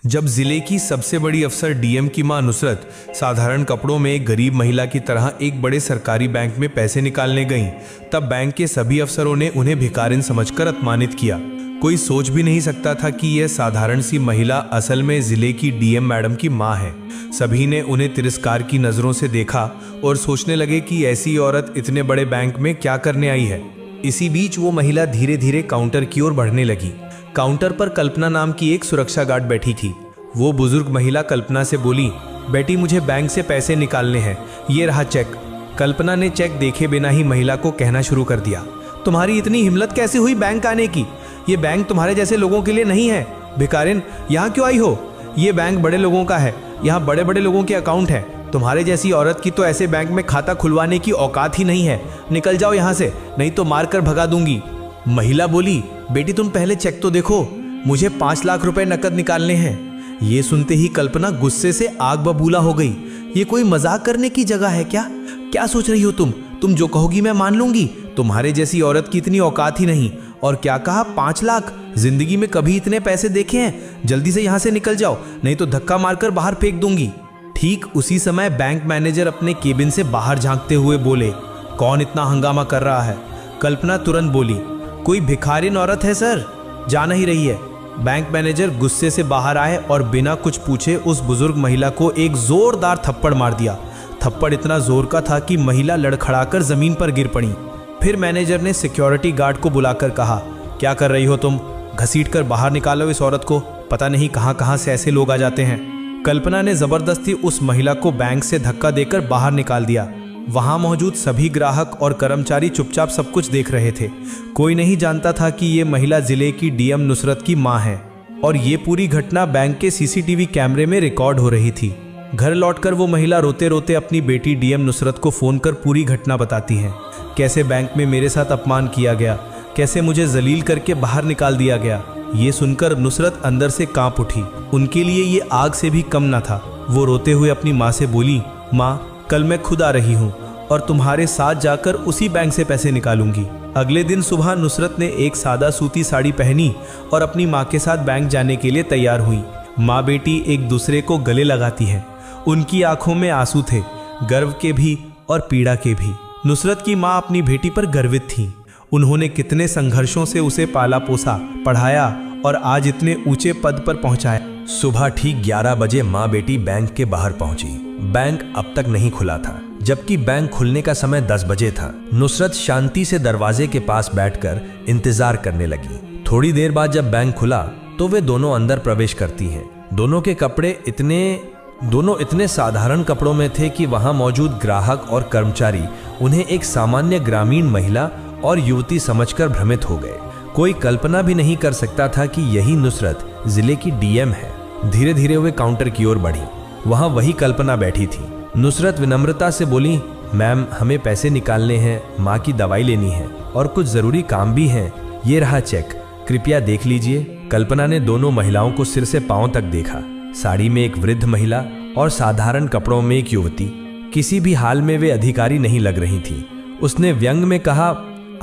जब जिले की सबसे बड़ी अफसर डीएम की मां नुसरत साधारण कपड़ों में एक गरीब महिला की तरह एक बड़े सरकारी बैंक में पैसे निकालने गईं, तब बैंक के सभी अफसरों ने उन्हें भिखारिन समझकर अपमानित किया। कोई सोच भी नहीं सकता था कि यह साधारण सी महिला असल में जिले की डीएम मैडम की मां है। सभी ने उन्हें तिरस्कार की नजरों से देखा और सोचने लगे कि ऐसी औरत इतने बड़े बैंक में क्या करने आई है। इसी बीच वो महिला धीरे धीरे काउंटर की ओर बढ़ने लगी। काउंटर पर कल्पना नाम की एक सुरक्षा गार्ड बैठी थी। वो बुजुर्ग महिला कल्पना से बोली, बेटी मुझे बैंक से पैसे निकालने हैं, ये रहा चेक। कल्पना ने चेक देखे बिना ही महिला को कहना शुरू कर दिया, तुम्हारी इतनी हिम्मत कैसे हुई बैंक आने की? ये बैंक तुम्हारे जैसे लोगों के लिए नहीं है। भिखारिन, यहाँ क्यों आई हो? ये बैंक बड़े लोगों का है, यहाँ बड़े बड़े लोगों के अकाउंट हैं। तुम्हारे जैसी औरत की तो ऐसे बैंक में खाता खुलवाने की औकात ही नहीं है। निकल जाओ यहाँ से, नहीं तो मार कर भगा दूंगी। महिला बोली, बेटी तुम पहले चेक तो देखो, मुझे 5 लाख रुपए नकद निकालने हैं। ये सुनते ही कल्पना गुस्से से आग बबूला हो गई। ये कोई मजाक करने की जगह है क्या? क्या सोच रही हो तुम जो कहोगी मैं मान लूंगी। तुम्हारे जैसी औरत की इतनी औकात ही नहीं। और क्या कहा, 5 लाख? जिंदगी में कभी इतने पैसे देखे हैं? जल्दी से यहाँ से निकल जाओ, नहीं तो धक्का मारकर बाहर फेंक दूंगी। ठीक उसी समय बैंक मैनेजर अपने केबिन से बाहर झांकते हुए बोले, कौन इतना हंगामा कर रहा है? कल्पना तुरंत बोली, कोई भिखारिन औरत है सर, जा नहीं रही है। बैंक मैनेजर गुस्से से बाहर आए और बिना कुछ पूछे उस बुजुर्ग महिला को एक जोरदार थप्पड़ मार दिया। थप्पड़ इतना जोर का था कि महिला लड़खड़ाकर जमीन पर गिर पड़ी। फिर मैनेजर ने सिक्योरिटी गार्ड को बुलाकर कहा, क्या कर रही हो तुम? घसीट कर बाहर निकालो इस औरत को, पता नहीं कहां कहां से ऐसे लोग आ जाते हैं। कल्पना ने जबरदस्ती उस महिला को बैंक से धक्का देकर बाहर निकाल दिया। वहां मौजूद सभी ग्राहक और कर्मचारी चुपचाप सब कुछ देख रहे थे। कोई नहीं जानता था कि ये महिला जिले की डीएम नुसरत की मां है और ये पूरी घटना बैंक के सीसीटीवी कैमरे में रिकॉर्ड हो रही थी। घर लौटकर वो महिला रोते रोते अपनी बेटी डीएम नुसरत को फोन कर पूरी घटना बताती है। कैसे बैंक में मेरे साथ अपमान किया गया, कैसे मुझे जलील करके बाहर निकाल दिया गया। ये सुनकर नुसरत अंदर से कांप उठी। उनके लिए ये आग से भी कम न था। वो रोते हुए अपनी माँ से बोली, माँ कल मैं खुद आ रही हूँ और तुम्हारे साथ जाकर उसी बैंक से पैसे निकालूंगी। अगले दिन सुबह नुसरत ने एक सादा सूती साड़ी पहनी और अपनी माँ के साथ बैंक जाने के लिए तैयार हुई। माँ बेटी एक दूसरे को गले लगाती हैं। उनकी आंखों में आंसू थे, गर्व के भी और पीड़ा के भी। नुसरत की माँ अपनी बेटी पर गर्वित थी। उन्होंने कितने संघर्षों से उसे पाला पोसा, पढ़ाया और आज इतने ऊंचे पद पर पहुंचाया। सुबह ठीक 11 बजे माँ बेटी बैंक के बाहर पहुंची। बैंक अब तक नहीं खुला था, जबकि बैंक खुलने का समय 10 बजे था। नुसरत शांति से दरवाजे के पास बैठकर इंतजार करने लगी। थोड़ी देर बाद जब बैंक खुला तो वे दोनों अंदर प्रवेश करती हैं। दोनों के कपड़े इतने साधारण कपड़ों में थे कि वहां मौजूद ग्राहक और कर्मचारी उन्हें एक सामान्य ग्रामीण महिला और युवती समझकर भ्रमित हो गए। कोई कल्पना भी नहीं कर सकता था कि यही नुसरत जिले की डीएम है। धीरे धीरे वे काउंटर की ओर बढ़ी। वहां वही कल्पना बैठी थी। नुसरत विनम्रता से बोली, मैम हमें पैसे निकालने हैं, माँ की दवाई लेनी है और कुछ जरूरी काम भी हैं। ये रहा चेक, कृपया देख लीजिए। कल्पना ने दोनों महिलाओं को सिर से पांव तक देखा। साड़ी में एक वृद्ध महिला और साधारण कपड़ों में एक युवती। किसी भी हाल में वे अधिकारी नहीं लग रही थी। उसने व्यंग में कहा,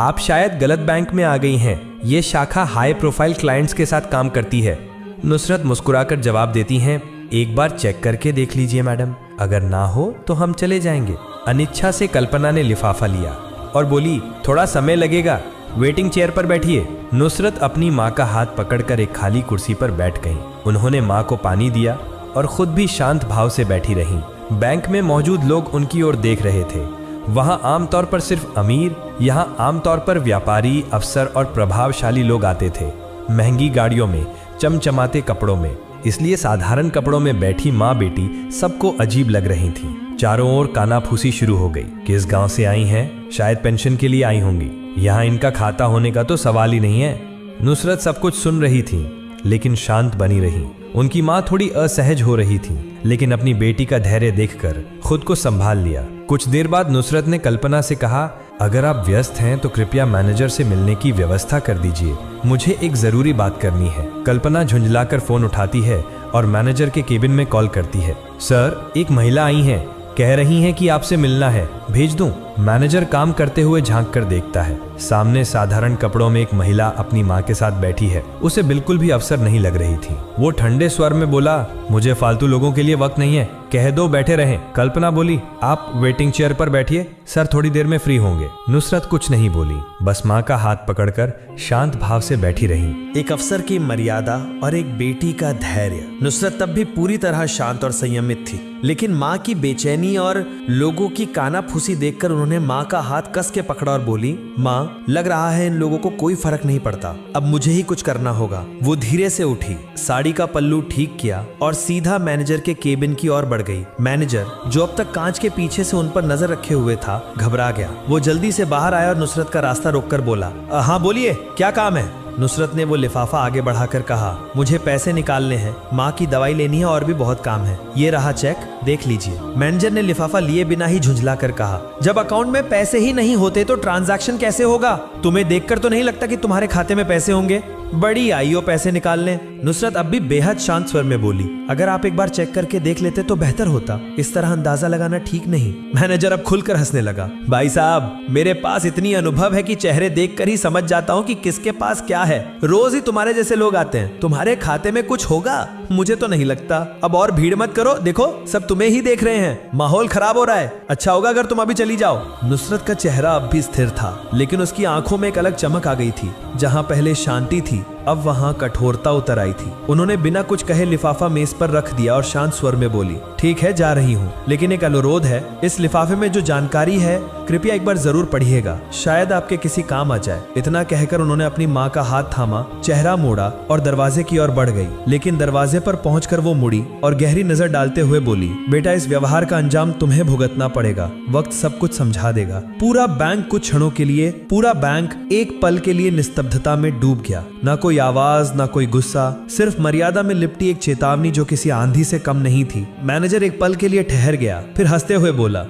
आप शायद गलत बैंक में आ गई हैं। ये शाखा हाई प्रोफाइल क्लाइंट्स के साथ काम करती है। नुसरत मुस्कुराकर जवाब देती हैं, एक बार चेक करके देख लीजिए मैडम, अगर ना हो तो हम चले जाएंगे। अनिच्छा से कल्पना ने लिफाफा लिया और बोली, थोड़ा समय लगेगा, वेटिंग चेयर पर बैठिए। नुसरत अपनी माँ का हाथ पकड़कर एक खाली कुर्सी पर बैठ गई। उन्होंने माँ को पानी दिया और खुद भी शांत भाव से बैठी रहीं। बैंक में मौजूद लोग उनकी ओर देख रहे थे। वहां आमतौर पर सिर्फ अमीर, यहाँ आमतौर पर व्यापारी, अफसर और प्रभावशाली लोग आते थे। महंगी गाड़ियों में, चमचमाते कपड़ों में। इसलिए साधारण कपड़ों में बैठी माँ बेटी सबको अजीब लग रही थी। चारों ओर कानाफूसी शुरू हो गई। किस गांव से आई हैं? शायद पेंशन के लिए आई होंगी। यहाँ इनका खाता होने का तो सवाल ही नहीं है। नुसरत सब कुछ सुन रही थी लेकिन शांत बनी रही। उनकी माँ थोड़ी असहज हो रही थी लेकिन अपनी बेटी का धैर्य देखकर खुद को संभाल लिया। कुछ देर बाद नुसरत ने कल्पना से कहा, अगर आप व्यस्त हैं तो कृपया मैनेजर से मिलने की व्यवस्था कर दीजिए, मुझे एक जरूरी बात करनी है। कल्पना झुंझलाकर फोन उठाती है और मैनेजर के केबिन में कॉल करती है। सर, एक महिला आई हैं, कह रही हैं कि आपसे मिलना है, भेज दूं? मैनेजर काम करते हुए झांक कर देखता है। सामने साधारण कपड़ों में एक महिला अपनी माँ के साथ बैठी है। उसे बिल्कुल भी अवसर नहीं लग रही थी। वो ठंडे स्वर में बोला, मुझे फालतू लोगों के लिए वक्त नहीं है, कह दो बैठे रहें। कल्पना बोली, आप वेटिंग चेयर पर बैठिए, सर थोड़ी देर में फ्री होंगे। नुसरत कुछ नहीं बोली, बस माँ का हाथ पकड़कर शांत भाव से बैठी रही। एक अफसर की मर्यादा और एक बेटी का धैर्य। नुसरत तब भी पूरी तरह शांत और संयमित थी, लेकिन माँ की बेचैनी और लोगों की कानाफूसी देखकर उन्होंने माँ का हाथ कस के पकड़ा और बोली, माँ, लग रहा है इन लोगों को कोई फर्क नहीं पड़ता, अब मुझे ही कुछ करना होगा। वो धीरे से उठी, साड़ी का पल्लू ठीक किया और सीधा मैनेजर के केबिन की ओर बढ़ गई। मैनेजर, जो अब तक कांच के पीछे से उन पर नजर रखे हुए था, घबरा गया। वो जल्दी से बाहर आया और नुसरत का रास्ता रोककर बोला, हाँ बोलिए, क्या काम है? नुसरत ने वो लिफाफा आगे बढ़ाकर कहा, मुझे पैसे निकालने हैं, माँ की दवाई लेनी है और भी बहुत काम है। ये रहा चेक, देख लीजिए। मैनेजर ने लिफाफा लिए बिना ही झुंझला कर कहा, जब अकाउंट में पैसे ही नहीं होते तो ट्रांजैक्शन कैसे होगा? तुम्हें देखकर तो नहीं लगता कि तुम्हारे खाते में पैसे होंगे? बड़ी आई हो पैसे निकालने। नुसरत अब भी बेहद शांत स्वर में बोली, अगर आप एक बार चेक करके देख लेते तो बेहतर होता, इस तरह अंदाजा लगाना ठीक नहीं। मैनेजर अब खुलकर हंसने लगा, भाई साहब, मेरे पास इतनी अनुभव है कि चेहरे देखकर ही समझ जाता हूँ कि किसके पास क्या है। रोज ही तुम्हारे जैसे लोग आते हैं, तुम्हारे खाते में कुछ होगा? मुझे तो नहीं लगता। अब और भीड़ मत करो, देखो सब तुम्हें ही देख रहे हैं, माहौल खराब हो रहा है। अच्छा होगा अगर तुम अभी चली जाओ। नुसरत का चेहरा अब भी स्थिर था, लेकिन उसकी आंखों में एक अलग चमक आ गई थी। जहां पहले शांति थी, अब वहां कठोरता उतर आई थी। उन्होंने बिना कुछ कहे लिफाफा मेज पर रख दिया और शांत स्वर में बोली, ठीक है, जा रही हूँ, लेकिन एक अनुरोध है, इस लिफाफे में जो जानकारी है कृपया एक बार जरूर पढ़िएगा, शायद आपके किसी काम आ जाए। इतना कहकर उन्होंने अपनी माँ का हाथ थामा, चेहरा मोड़ा और दरवाजे की ओर बढ़ गई। लेकिन दरवाजे पर पहुंचकर वो मुड़ी और गहरी नजर डालते हुए बोली, बेटा, इस व्यवहार का अंजाम तुम्हें भुगतना पड़ेगा, वक्त सब कुछ समझा देगा। पूरा बैंक कुछ क्षणों के लिए, पूरा बैंक एक पल के लिए निस्तब्धता में डूब गया। ना कोई आवाज, ना कोई गुस्सा, सिर्फ मर्यादा में लिपटी एक चेतावनी जो किसी आंधी से कम नहीं थी। मैनेजर एक पल के लिए ठहर गया, फिर हंसते हुए बोला,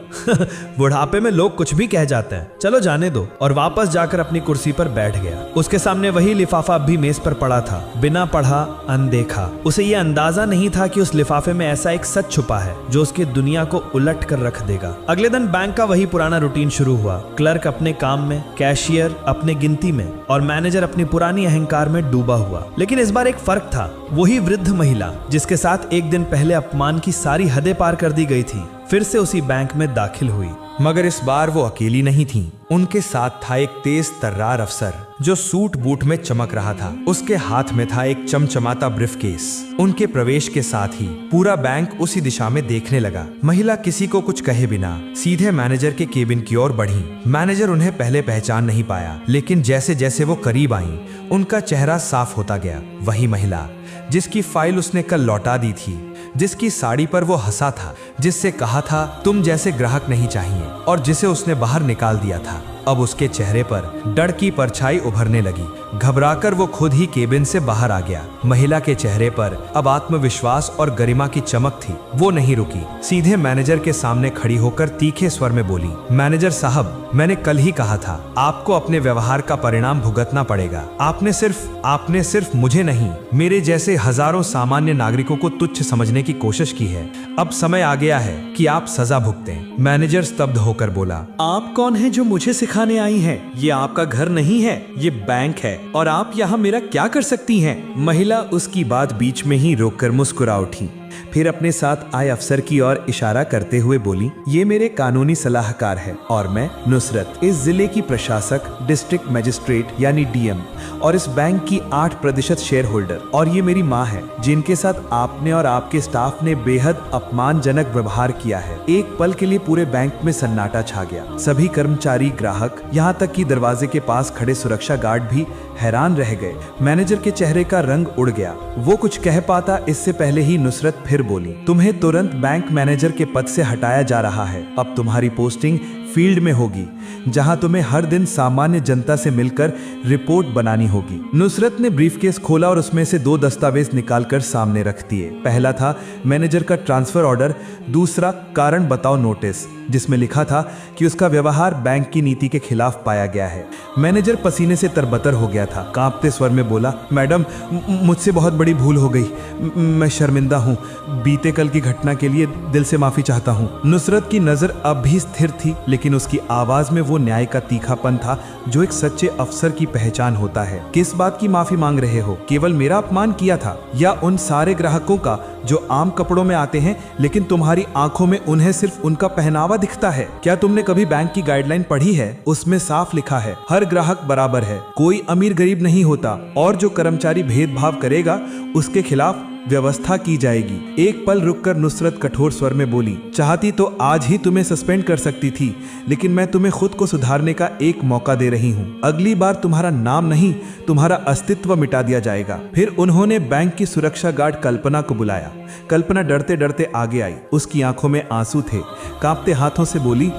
बुढ़ापे में लोग कुछ भी कह जाते हैं, चलो जाने दो, और वापस जाकर अपनी कुर्सी पर बैठ गया। उसके सामने वही लिफाफा अब भी मेज पर पड़ा था, बिना पढ़ा, अनदेखा। उसे यह अंदाजा नहीं था कि उस लिफाफे में ऐसा एक सच छुपा है जो उसकी दुनिया को उलट कर रख देगा। अगले दिन बैंक का वही पुराना रूटीन शुरू हुआ। क्लर्क अपने काम में, कैशियर अपने गिनती में और मैनेजर अपनी पुरानी अहंकार में डूबा हुआ। लेकिन इस बार एक फर्क था, वही वृद्ध महिला जिसके साथ एक दिन पहले अपमान की सारी हदें पार कर दी गई थी, फिर से उसी बैंक में दाखिल हुई। मगर इस बार वो अकेली नहीं थी, उनके साथ था एक तेज तर्रार अफसर जो सूट बूट में चमक रहा था। उसके हाथ में था एक चमचमाता ब्रीफकेस। उनके प्रवेश के साथ ही पूरा बैंक उसी दिशा में देखने लगा। महिला किसी को कुछ कहे बिना सीधे मैनेजर के केबिन की ओर बढ़ी। मैनेजर उन्हें पहले पहचान नहीं पाया, लेकिन जैसे जैसे वो करीब आईं, उनका चेहरा साफ होता गया। वही महिला जिसकी फाइल उसने कल लौटा दी थी, जिसकी साड़ी पर वो हंसा था, जिससे कहा था तुम जैसे ग्राहक नहीं चाहिए, और जिसे उसने बाहर निकाल दिया था। अब उसके चेहरे पर डर की परछाई उभरने लगी। घबराकर वो खुद ही केबिन से बाहर आ गया। महिला के चेहरे पर अब आत्मविश्वास और गरिमा की चमक थी। वो नहीं रुकी, सीधे मैनेजर के सामने खड़ी होकर तीखे स्वर में बोली, मैनेजर साहब, मैंने कल ही कहा था आपको अपने व्यवहार का परिणाम भुगतना पड़ेगा। आपने सिर्फ मुझे नहीं, मेरे जैसे हजारों सामान्य नागरिकों को तुच्छ समझने की कोशिश की है। अब समय आ गया है कि आप सजा भुगतें। मैनेजर स्तब्ध होकर बोला, आप कौन है जो मुझे सिखाने आई हैं? ये आपका घर नहीं है, ये बैंक है, और आप यहाँ मेरा क्या कर सकती हैं? महिला उसकी बात बीच में ही रोककर मुस्कुरा उठी, फिर अपने साथ आए अफसर की ओर इशारा करते हुए बोली, ये मेरे कानूनी सलाहकार है और मैं नुसरत, इस जिले की प्रशासक, डिस्ट्रिक्ट मजिस्ट्रेट यानी डीएम, और इस बैंक की 8% शेयर होल्डर। और ये मेरी माँ है जिनके साथ आपने और आपके स्टाफ ने बेहद अपमानजनक व्यवहार किया है। एक पल के लिए पूरे बैंक में सन्नाटा छा गया। सभी कर्मचारी, ग्राहक, यहाँ तक कि दरवाजे के पास खड़े सुरक्षा गार्ड भी हैरान रह गए। मैनेजर के चेहरे का रंग उड़ गया। वो कुछ कह पाता इससे पहले ही नुसरत फिर बोली, तुम्हें तुरंत बैंक मैनेजर के पद से हटाया जा रहा है। अब तुम्हारी पोस्टिंग फील्ड में होगी, जहां तुम्हें हर दिन सामान्य जनता से मिलकर रिपोर्ट बनानी होगी। नुसरत ने ब्रीफकेस खोला और उसमें से 2 दस्तावेज निकालकर सामने रख दिए। पहला था मैनेजर का ट्रांसफर ऑर्डर, दूसरा कारण बताओ नोटिस, जिसमें लिखा था कि उसका व्यवहार बैंक की नीति के खिलाफ पाया गया है। मैनेजर पसीने से तरबतर हो गया था। कांपते स्वर में बोला, मैडम मुझसे बहुत बड़ी भूल हो गई, मैं शर्मिंदा हूँ, बीते कल की घटना के लिए दिल से माफी चाहता हूँ। नुसरत की नजर अब भी स्थिर थी, लेकिन उसकी आवाज में वो न्याय का तीखापन था जो एक सच्चे अफसर की पहचान होता है। किस बात की माफी मांग रहे हो? केवल मेरा अपमान किया था या उन सारे ग्राहकों का जो आम कपड़ों में आते हैं लेकिन तुम्हारी आंखों में उन्हें सिर्फ उनका पहनावा दिखता है? क्या तुमने कभी बैंक की गाइडलाइन पढ़ी है? उसमें साफ लिखा है हर ग्राहक बराबर है, कोई अमीर गरीब नहीं होता, और जो कर्मचारी भेदभाव करेगा उसके खिलाफ व्यवस्था की जाएगी। एक पल रुककर नुसरत कठोर स्वर में बोली, चाहती तो आज ही तुम्हें सस्पेंड कर सकती थी, लेकिन मैं तुम्हें खुद को सुधारने का एक मौका दे रही हूँ। अगली बार तुम्हारा नाम नहीं, तुम्हारा अस्तित्व मिटा दिया जाएगा। फिर उन्होंने बैंक की सुरक्षा गार्ड कल्पना को बुलाया। कल्पना डरते डरते आगे आई। उसकी आंखों में आंसू थे। कांपते हाथों से बोली,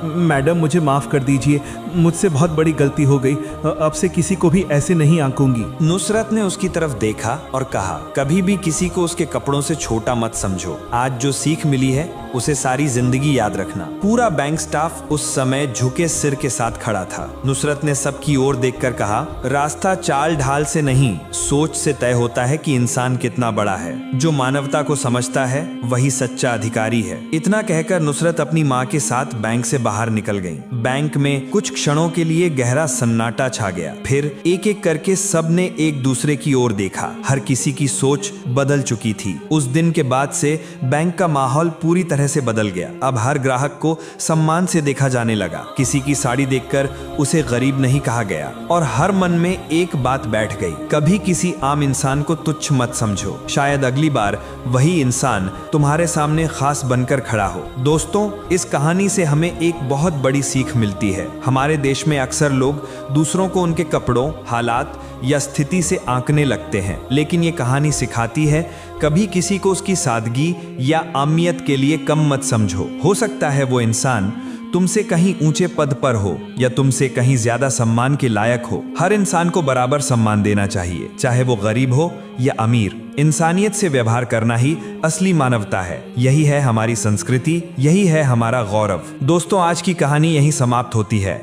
मैडम मुझे माफ कर दीजिए, मुझसे बहुत बड़ी गलती हो गई, अब से किसी को भी ऐसे नहीं आंकूंगी। नुसरत ने उसकी तरफ देखा और कहा, कभी भी किसी को उसके कपड़ों से छोटा मत समझो। आज जो सीख मिली है उसे सारी जिंदगी याद रखना। पूरा बैंक स्टाफ उस समय झुके सिर के साथ खड़ा था। नुसरत ने सबकी ओर देखकर कहा, रास्ता चाल ढाल से नहीं, सोच से तय होता है कि इंसान कितना बड़ा है। जो मानवता को समझता है वही सच्चा अधिकारी है। इतना कहकर नुसरत अपनी माँ के साथ बैंक से बाहर निकल गई। बैंक में कुछ क्षणों के लिए गहरा सन्नाटा छा गया। फिर एक एक करके सबने एक दूसरे की ओर देखा। हर किसी की सोच बदल चुकी थी। उस दिन के बाद से बैंक का माहौल पूरी तरह से बदल गया। अब हर ग्राहक को सम्मान से देखा जाने लगा। किसी की साड़ी देखकर उसे गरीब नहीं कहा गया और हर मन में एक बात बैठ गई, कभी किसी आम इंसान को तुच्छ मत समझो। शायद अगली बार वही इंसान तुम्हारे सामने खास बनकर खड़ा हो। दोस्तों, इस कहानी से हमें एक बहुत बड़ी सीख मिलती है। हमारे देश में अक्सर लोग दूसरों को उनके कपड़ों, हालात या स्थिति से आंकने लगते हैं, लेकिन ये कहानी सिखाती है कभी किसी को उसकी सादगी या आमियत के लिए कम मत समझो। हो सकता है वो इंसान तुमसे कहीं ऊंचे पद पर हो या तुमसे कहीं ज्यादा सम्मान के लायक हो। हर इंसान को बराबर सम्मान देना चाहिए, चाहे वो गरीब हो या अमीर। इंसानियत से व्यवहार करना ही असली मानवता है। यही है हमारी संस्कृति, यही है हमारा गौरव। दोस्तों, आज की कहानी यहीं समाप्त होती है।